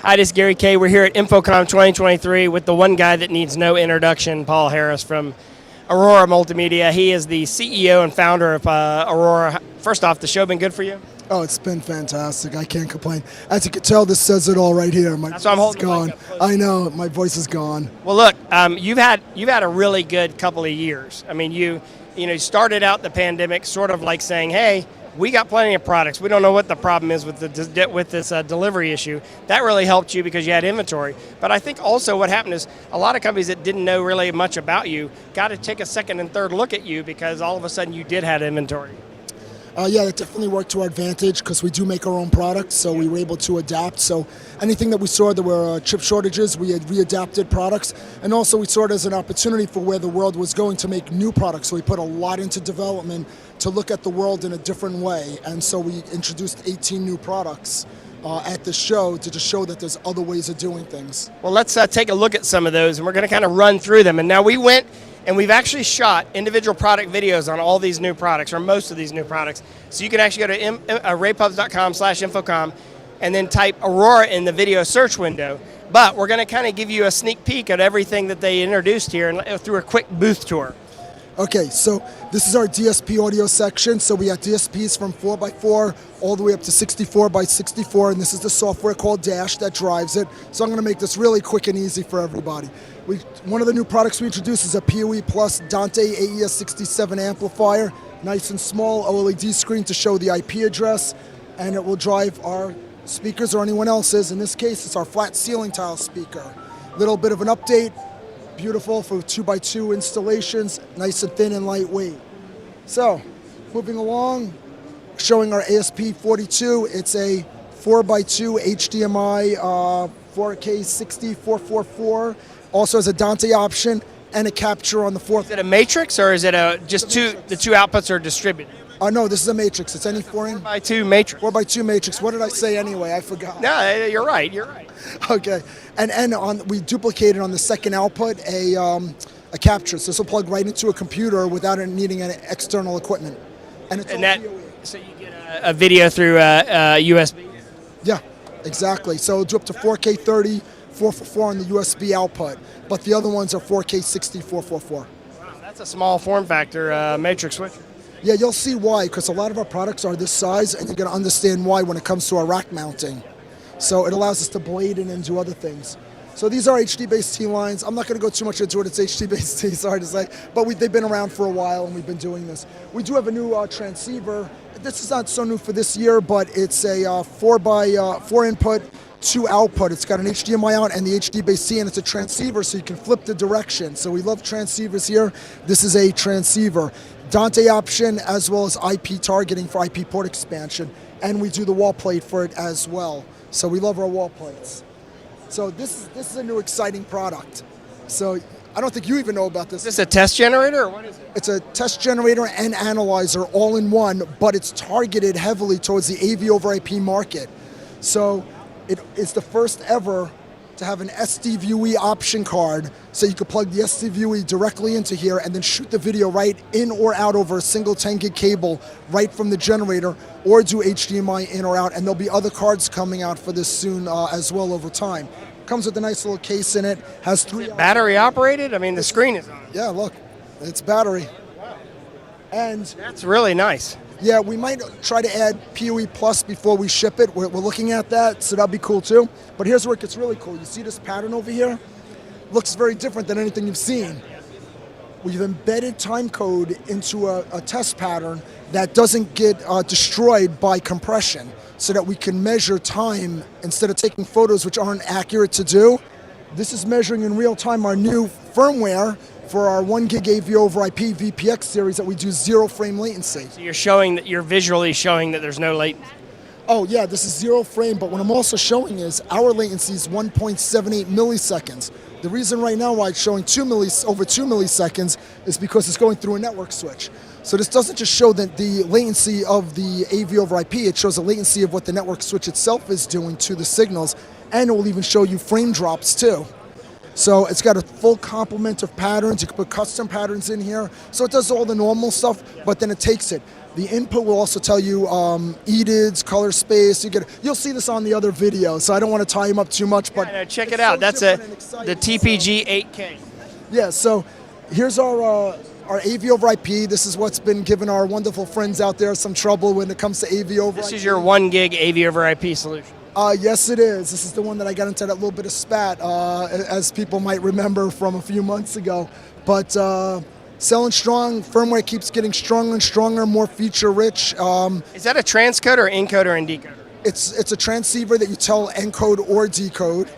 Hi, this is Gary Kay. We're here at InfoComm 2023 with the one guy that needs no introduction, Paul Harris from Aurora Multimedia. He is the CEO and founder of Aurora. First off, the show been good for you? Oh, it's been fantastic. I can't complain. As you can tell, this says it all right here. My That's why I'm holding gone. I know, my voice is gone. Well, look, you've had a really good couple of years. I mean, you started out the pandemic sort of like saying, hey, we got plenty of products. We don't know what the problem is with this delivery issue. That really helped you because you had inventory. But I think also what happened is a lot of companies that didn't know really much about you got to take a second and third look at you because all of a sudden you did have inventory. Yeah, that definitely worked to our advantage because we do make our own products, so we were able to adapt. So anything that we saw there were chip shortages, we had readapted products, and also we saw it as an opportunity for where the world was going to make new products. So we put a lot into development to look at the world in a different way, and so we introduced 18 new products at the show to just show that there's other ways of doing things. Well, let's take a look at some of those, and we're going to kind of run through them. And now we went and we've actually shot individual product videos on all these new products, or most of these new products. So you can actually go to raypubs.com/infocom and then type Aurora in the video search window. But we're going to kind of give you a sneak peek at everything that they introduced here and through a quick booth tour. Okay, so this is our DSP audio section. So we have DSPs from 4x4 all the way up to 64x64, and this is the software called Dash that drives it. So I'm going to make this really quick and easy for everybody. One of the new products we introduced is a PoE Plus Dante AES67 amplifier. Nice and small OLED screen to show the IP address, and it will drive our speakers or anyone else's. In this case, it's our flat ceiling tile speaker. Little bit of an update. Beautiful for 2x2 installations, nice and thin and lightweight. So, moving along, showing our ASP42. It's a 4x2 HDMI 4K 60 444. Also has a Dante option and a capture on the fourth. Is it a matrix or is it just the two outputs are distributed? No, this is a matrix. It's any 4x2 matrix. 4x2 matrix. What did I say anyway? I forgot. No, you're right. Okay, and we duplicated on the second output a capture. So this will plug right into a computer without it needing any external equipment. And it's so you get a video through USB. Yeah, exactly. So it'll do up to 4K 30, 444 on the USB output, but the other ones are 4K 60, 444. Wow, that's a small form factor matrix switcher. Yeah, you'll see why, because a lot of our products are this size, and you're going to understand why when it comes to our rack mounting. So it allows us to blade in and do other things. So these are HD-based T-lines. I'm not going to go too much into it. It's HD-based T, sorry to say. But they've been around for a while, and we've been doing this. We do have a new transceiver. This is not so new for this year, but it's a 4 input, 2 output. It's got an HDMI out and the HD-based T, and it's a transceiver, so you can flip the direction. So we love transceivers here. This is a transceiver. Dante option as well as IP targeting for IP port expansion, and we do the wall plate for it as well. So we love our wall plates. So this is a new exciting product. So I don't think you even know about this. Is this a test generator or what is it? It's a test generator and analyzer all in one, but it's targeted heavily towards the AV over IP market. So it is the first ever to have an SDVUE option card, so you could plug the SDVUE directly into here and then shoot the video right in or out over a single 10 gig cable right from the generator, or do HDMI in or out, and there'll be other cards coming out for this soon as well over time. Comes with a nice little case in it, has 3... battery operated? I mean, the screen is on. Yeah, look, it's battery. Wow. And that's really nice. Yeah, we might try to add PoE Plus before we ship it. We're looking at that, so that'll be cool too. But here's where it gets really cool. You see this pattern over here? Looks very different than anything you've seen. We've embedded time code into a test pattern that doesn't get destroyed by compression, so that we can measure time instead of taking photos which aren't accurate to do. This is measuring in real time our new firmware for our 1 gig AV over IP VPX series that we do 0 frame latency. So you're visually showing that there's no latency. Oh yeah, this is 0 frame, but what I'm also showing is our latency is 1.78 milliseconds. The reason right now why it's showing over 2 milliseconds is because it's going through a network switch. So this doesn't just show that the latency of the AV over IP, it shows the latency of what the network switch itself is doing to the signals, and it will even show you frame drops too. So it's got a full complement of patterns. You can put custom patterns in here. So it does all the normal stuff, but then it takes it. The input will also tell you EDIDs, color space. You'll see this on the other video, so I don't want to tie him up too much. But Yeah, no, check it's it out. so That's different and exciting, the TPG 8K. Yeah, so here's our AV over IP. This is what's been giving our wonderful friends out there some trouble when it comes to AV over IP. This is your 1 gig AV over IP solution. Yes, it is. This is the one that I got into that little bit of spat, as people might remember from a few months ago. But selling strong, firmware keeps getting stronger and stronger, more feature rich. Is that a transcoder or encoder and decoder? It's a transceiver that you tell encode or decode.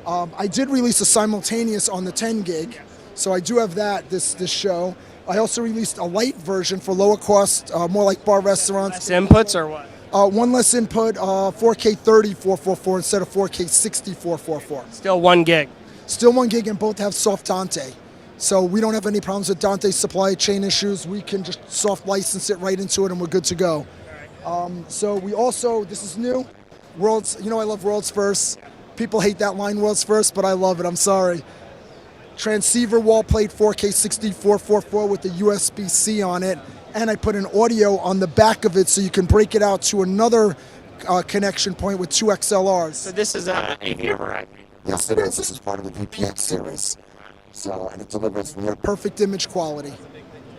I did release a simultaneous on the 10 gig, so I do have that this show. I also released a light version for lower cost, more like bar restaurants. Less inputs or what? One less input, 4K 30 444 instead of 4K 60 444. Still 1 gig. Still 1 gig and both have soft Dante. So we don't have any problems with Dante supply chain issues. We can just soft license it right into it and we're good to go. So we also, this is new, worlds, I love worlds first. People hate that line, worlds first, but I love it, I'm sorry. Transceiver wall plate 4K 60 444 with the USB-C on it. And I put an audio on the back of it so you can break it out to another connection point with 2 XLRs. So this is a AV over IP. Yes, it is. This is part of the VPX series. So, and it delivers near perfect image quality.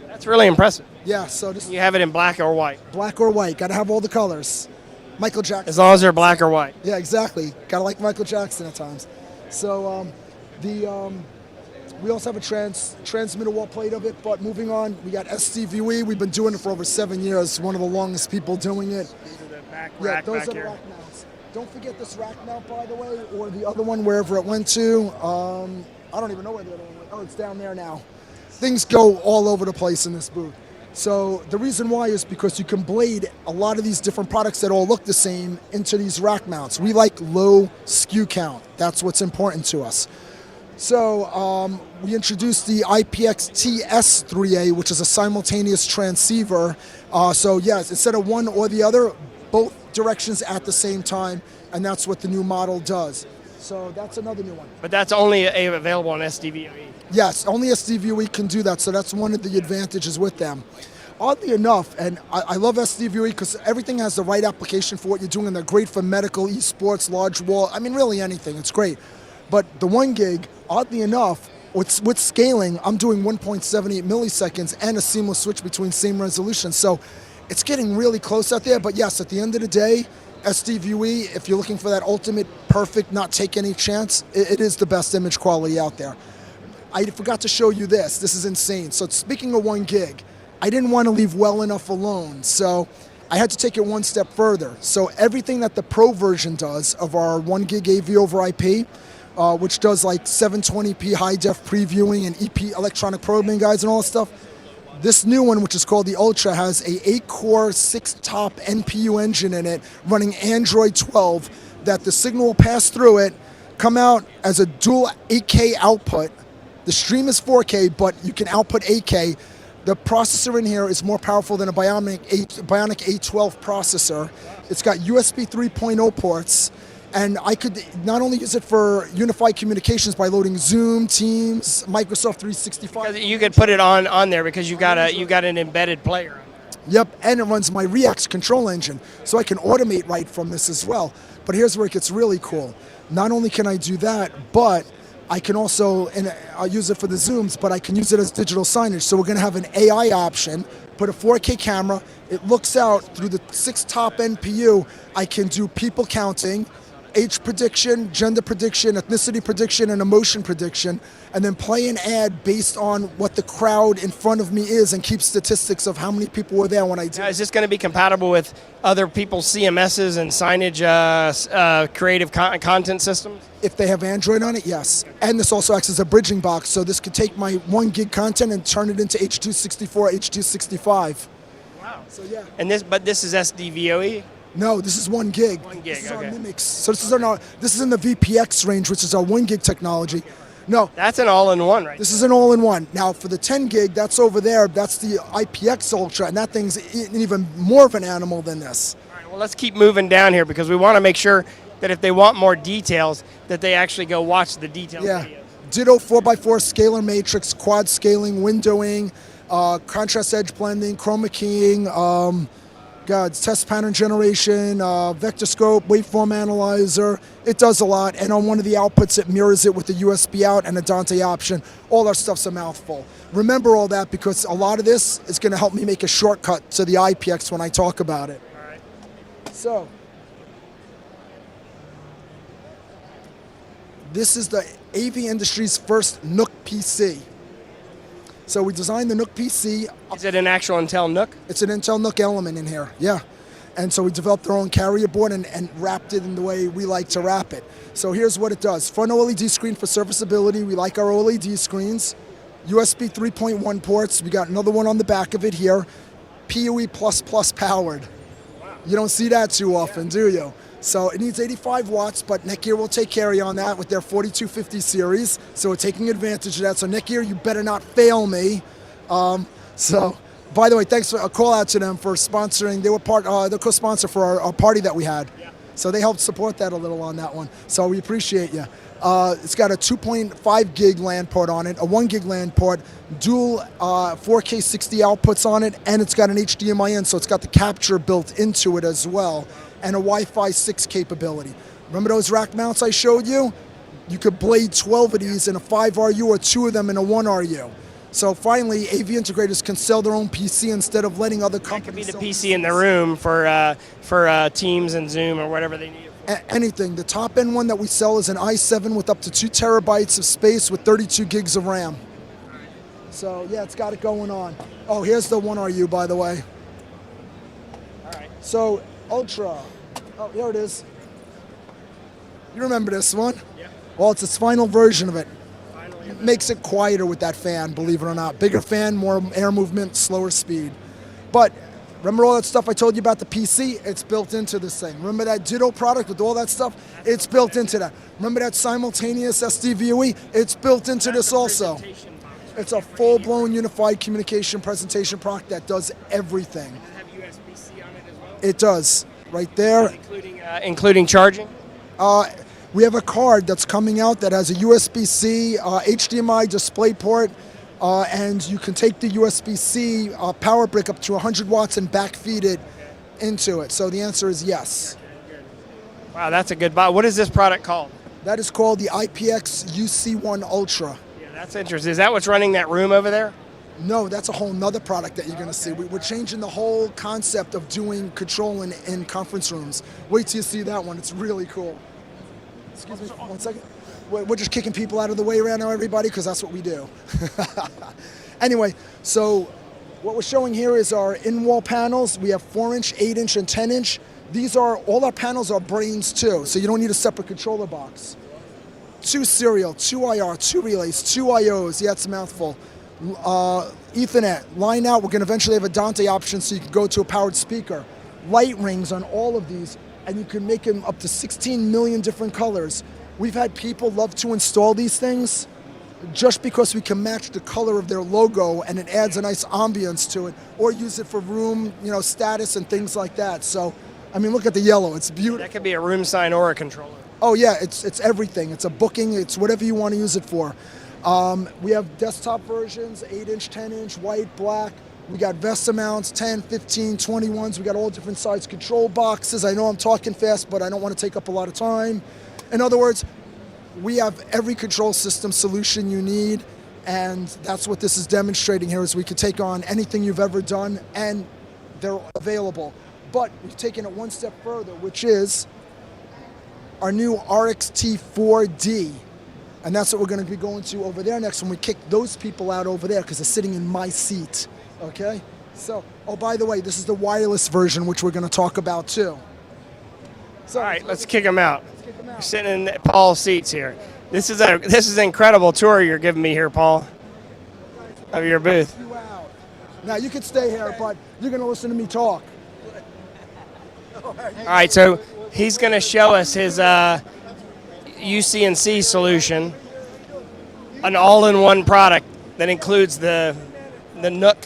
That's really impressive. Yeah, so this You have it in black or white. black or white. Got to have all the colors. Michael Jackson. As long as they're black or white. Yeah, exactly. Got to like Michael Jackson at times. So we also have a transmitter wall plate of it, but moving on, we got SDVE. We've been doing it for over 7 years. One of the longest people doing it. These are the back Yeah, rack those back are the here. rack mounts. Don't forget this rack mount, by the way, or the other one, wherever it went to. I don't even know where the other one went. Oh, it's down there now. Things go all over the place in this booth. So the reason why is because you can blade a lot of these different products that all look the same into these rack mounts. We like low SKU count. That's what's important to us. So we introduced the IPX-TS3A, which is a simultaneous transceiver. So yes, instead of one or the other, both directions at the same time, and that's what the new model does. So that's another new one. But that's only available on SDVE. Yes, only SDVE can do that, so that's one of the advantages with them. Oddly enough, and I love SDVE because everything has the right application for what you're doing, and they're great for medical, esports, large wall, I mean really anything, it's great. But the 1 gig, oddly enough, with scaling, I'm doing 1.78 milliseconds and a seamless switch between same resolution. So it's getting really close out there, but yes, at the end of the day, SDVE, if you're looking for that ultimate, perfect, not take any chance, it is the best image quality out there. I forgot to show you this. This is insane. So speaking of 1 gig, I didn't want to leave well enough alone, so I had to take it one step further. So everything that the Pro version does of our 1 gig AV over IP, which does like 720p high def previewing and EP electronic probing guides and all that stuff, this new one, which is called the Ultra, has a 8-core, 6-top NPU engine in it running Android 12 that the signal will pass through it, come out as a dual 8K output. The stream is 4K, but you can output 8K. The processor in here is more powerful than a Bionic A12 processor. It's got USB 3.0 ports, and I could not only use it for unified communications by loading Zoom, Teams, Microsoft 365. You could put it on there because you got an embedded player. Yep, and it runs my React control engine, so I can automate right from this as well. But here's where it gets really cool. Not only can I do that, but I can also, and I'll use it for the Zooms, but I can use it as digital signage. So we're going to have an AI option, put a 4K camera, it looks out through the 6-top NPU. I can do people counting, age prediction, gender prediction, ethnicity prediction, and emotion prediction, and then play an ad based on what the crowd in front of me is and keep statistics of how many people were there when I did. Now, is this going to be compatible with other people's CMSs and signage creative content systems? If they have Android on it, yes. And this also acts as a bridging box, so this could take my 1 gig content and turn it into H.264, H.265. Wow. So yeah. And this is SDVOE? No, this is 1 gig. 1 gig, This is okay. our Mimics. So this is in the VPX range, which is our 1 gig technology. No, That's an all-in-one, right? this is an all-in-one. Now for the 10 gig, that's over there. That's the IPX Ultra, and that thing's even more of an animal than this. All right, well, let's keep moving down here because we want to make sure that if they want more details, that they actually go watch the details Yeah. videos. Ditto 4x4 scalar matrix, quad scaling, windowing, contrast edge blending, chroma keying, test pattern generation, vector scope, waveform analyzer. It does a lot, and on one of the outputs it mirrors it with a USB out and a Dante option. All our stuff's a mouthful. Remember all that because a lot of this is going to help me make a shortcut to the IPX when I talk about it. All right. So, this is the AV industry's first NUC PC. So we designed the NUC PC. Is it an actual Intel NUC? It's an Intel NUC element in here, yeah. And so we developed our own carrier board and wrapped it in the way we like to wrap it. So here's what it does. Front OLED screen for serviceability. We like our OLED screens. USB 3.1 ports. We got another one on the back of it here. PoE++ powered. Wow. You don't see that too often, do you? So it needs 85 watts, but Netgear will take care of you on that with their 4250 series. So we're taking advantage of that. So Netgear, you better not fail me. By the way, thanks for a call out to them for sponsoring. They were the co-sponsor for our party that we had. Yeah. So they helped support that a little on that one. So we appreciate you. It's got a 2.5 gig LAN port on it, a 1 gig LAN port, dual 4K 60 outputs on it, and it's got an HDMI in, so it's got the capture built into it as well, and a Wi-Fi 6 capability. Remember those rack mounts I showed you? You could blade 12 of these in a 5RU or 2 of them in a 1RU. So finally, AV integrators can sell their own PC instead of letting other companies. That could be the PC in the room for Teams and Zoom or whatever they need. Anything. The top end one that we sell is an i7 with up to 2 terabytes of space with 32 gigs of RAM. So yeah, it's got it going on. Oh, here's the 1RU, by the way. All right. So Ultra. Oh, here it is. You remember this one? Yeah. Well, it's its final version of it. Finally. It makes it quieter with that fan, believe it or not. Bigger fan, more air movement, slower speed. But remember all that stuff I told you about the PC? It's built into this thing. Remember that Ditto product with all that stuff? It's built into that. Remember that simultaneous SDVOE? It's built into this also. It's a full-blown unified communication presentation product that does everything. Does it have USB-C on it as well? It does. Right there. Including charging? We have a card that's coming out that has a USB-C, HDMI display port, and you can take the USB-C power brick up to 100 watts and backfeed it into it. So the answer is yes. Wow, that's a good buy. What is this product called? That is called the IPX UC1 Ultra. Yeah, that's interesting. Is that what's running that room over there? No, that's a whole nother product that you're going to see. We're changing the whole concept of doing control in conference rooms. Wait till you see that one. It's really cool. Excuse me, 1 second. We're just kicking people out of the way right now, everybody, because that's what we do. Anyway, so what we're showing here is our in-wall panels. We have 4-inch, 8-inch, and 10-inch. All our panels are brains too, so you don't need a separate controller box. 2 serial, 2 IR, 2 relays, 2 IOs. Yeah, it's a mouthful. Ethernet, line out. We're going to eventually have a Dante option so you can go to a powered speaker. Light rings on all of these, and you can make them up to 16 million different colors. We've had people love to install these things just because we can match the color of their logo and it adds a nice ambience to it, or use it for room, status and things like that. So, I mean, look at the yellow. It's beautiful. That could be a room sign or a controller. Oh yeah, it's everything. It's a booking. It's whatever you want to use it for. We have desktop versions, 8-inch, 10-inch, white, black. We got Vesta mounts, 10, 15, 21s. We got all different size control boxes. I know I'm talking fast, but I don't want to take up a lot of time. In other words, we have every control system solution you need, and that's what this is demonstrating here, is we could take on anything you've ever done, and they're available. But we've taken it one step further, which is our new RXT4D. And that's what we're going to be going to over there next when we kick those people out over there, because they're sitting in my seat. Okay? So, oh, by the way, this is the wireless version, which we're going to talk about too. So, all right, let's kick them out. You're sitting in Paul's seats here. This is an incredible tour you're giving me here, Paul, of your booth. Now you can stay here, but you're going to listen to me talk. All right, so he's going to show us his UCC solution, an all-in-one product that includes the NUC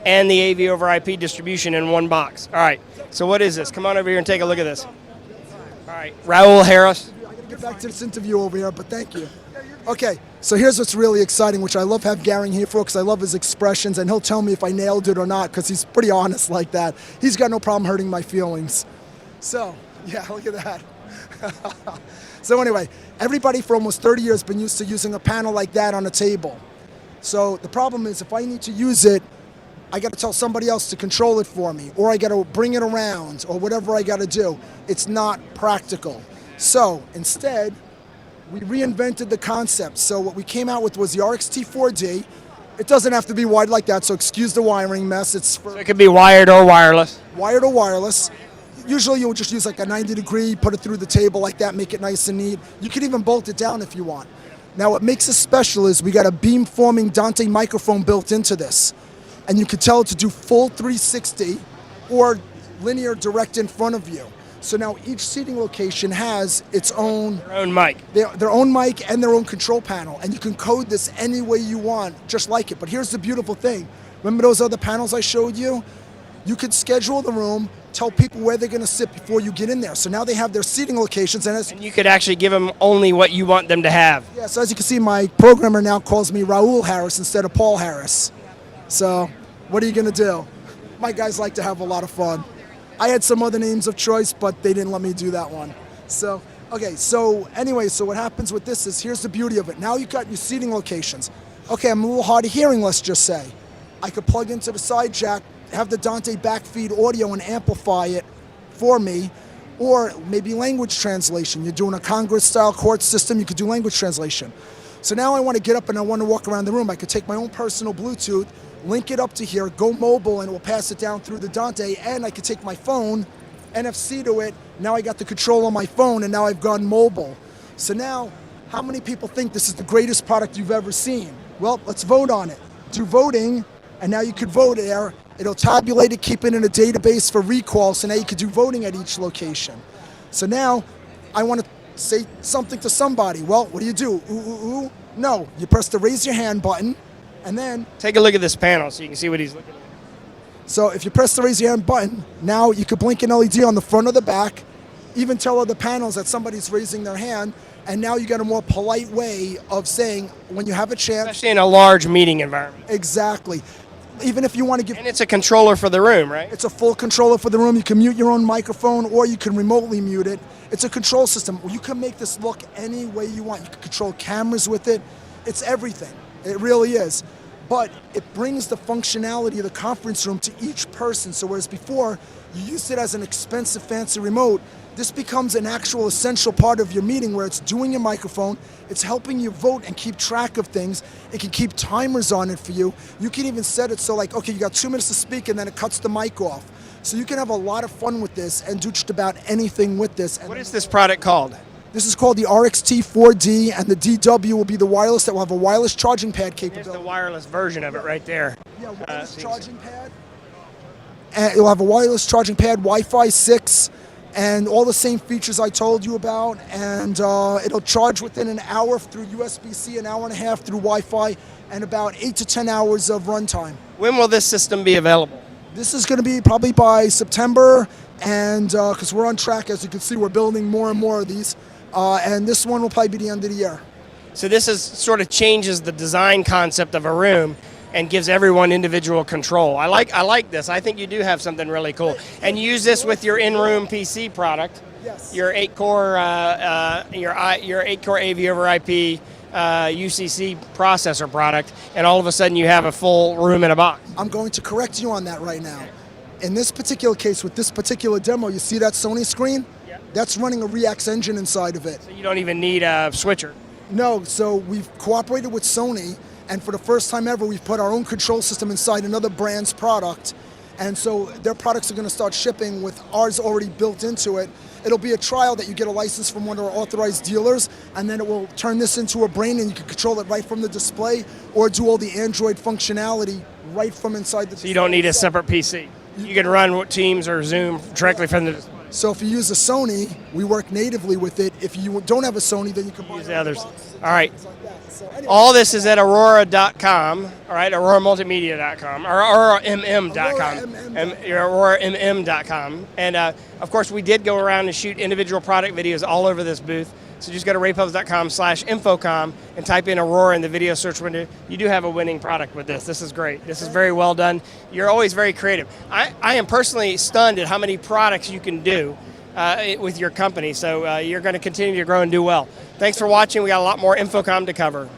and the AV over IP distribution in one box. All right, so what is this? Come on over here and take a look at this. All right, Raul Harris. I got to get back to this interview over here, but thank you. Okay, So here's what's really exciting, which I love have Gary here for because I love his expressions, and he'll tell me if I nailed it or not because he's pretty honest like that. He's got no problem hurting my feelings. So, yeah, look at that. So anyway, everybody for almost 30 years has been used to using a panel like that on a table. So the problem is if I need to use it, I got to tell somebody else to control it for me, or I got to bring it around, or whatever I got to do. It's not practical. So instead, we reinvented the concept. So what we came out with was the RXT4D. It doesn't have to be wide like that, so excuse the wiring mess. It's for So it could be wired or wireless. wired or wireless. Usually you'll just use like a 90 degree, put it through the table like that, make it nice and neat. You can even bolt it down if you want. Now what makes it special is we got a beam-forming Dante microphone built into this. And you can tell it to do full 360 or linear direct in front of you. So now each seating location has its own mic. their own mic and their own control panel. And you can code this any way you want, just like it. But here's the beautiful thing. Remember those other panels I showed you? You could schedule the room, tell people where they're going to sit before you get in there. So now they have their seating locations. And you could actually give them only what you want them to have. Yeah, so as you can see, my programmer now calls me Raul Harris instead of Paul Harris. So what are you going to do? My guys like to have a lot of fun. I had some other names of choice, but they didn't let me do that one. So, okay, so anyway, so what happens with this is, here's the beauty of it. Now you've got your seating locations. Okay, I'm a little hard of hearing, let's just say. I could plug into the side jack, have the Dante backfeed audio and amplify it for me, or maybe language translation. You're doing a Congress-style court system, you could do language translation. So now I want to get up and I want to walk around the room. I could take my own personal Bluetooth, link it up to here, go mobile, and it will pass it down through the Dante, and I could take my phone, NFC to it. Now I got the control on my phone, and now I've gone mobile. So now, how many people think this is the greatest product you've ever seen? Well, let's vote on it. Do voting, and now you could vote there. It'll tabulate it, keep it in a database for recall, so now you could do voting at each location. So now, I want to say something to somebody. Well, what do you do? Ooh, ooh, ooh? No, you press the raise your hand button, and then take a look at this panel so you can see what he's looking at. So if you press the raise your hand button, now you could blink an LED on the front or the back, even tell other panels that somebody's raising their hand, and now you got a more polite way of saying when you have a chance. Especially in a large meeting environment. Exactly. Even if you want to give... And it's a controller for the room, right? It's a full controller for the room. You can mute your own microphone or you can remotely mute it. It's a control system. You can make this look any way you want. You can control cameras with it. It's everything. It really is. But it brings the functionality of the conference room to each person. So whereas before, you used it as an expensive, fancy remote, this becomes an actual essential part of your meeting where it's doing your microphone, it's helping you vote and keep track of things. It can keep timers on it for you. You can even set it so like, okay, you got 2 minutes to speak and then it cuts the mic off. So you can have a lot of fun with this and do just about anything with this. What is this product called? This is called the RXT4D, and the DW will be the wireless that will have a wireless charging pad capability. Here's the wireless version of it right there. Yeah, wireless charging pad. And it'll have a wireless charging pad, Wi-Fi 6, and all the same features I told you about. And it'll charge within an hour through USB-C, an hour and a half through Wi-Fi, and about 8 to 10 hours of runtime. When will this system be available? This is going to be probably by September, and because we're on track, as you can see, we're building more and more of these. And this one will probably be the end of the year. So this is sort of changes the design concept of a room and gives everyone individual control. I like this. I think you do have something really cool. And use this with your in-room PC product. Yes. Your 8-core your 8-core AV over IP UCC processor product, and all of a sudden you have a full room in a box. I'm going to correct you on that right now. In this particular case, with this particular demo, you see that Sony screen? That's running a Reax engine inside of it. So you don't even need a switcher. No, so we've cooperated with Sony, and for the first time ever, we've put our own control system inside another brand's product. And so their products are going to start shipping with ours already built into it. It'll be a trial that you get a license from one of our authorized dealers, and then it will turn this into a brain, and you can control it right from the display or do all the Android functionality right from inside the display. So you don't need a separate PC. You can run Teams or Zoom directly from the display. So if you use a Sony, we work natively with it. If you don't have a Sony, then you can buy use the others. All right. things like that. So anyway, All this is at aurora.com, all right, auroramultimedia.com, or auroramm.com, auroramm.com. And, of course, we did go around and shoot individual product videos all over this booth. So just go to raypubs.com/InfoComm and type in Aurora in the video search window. You do have a winning product with this. This is great. This is very well done. You're always very creative. I am personally stunned at how many products you can do with your company. So you're going to continue to grow and do well. Thanks for watching. We got a lot more InfoComm to cover.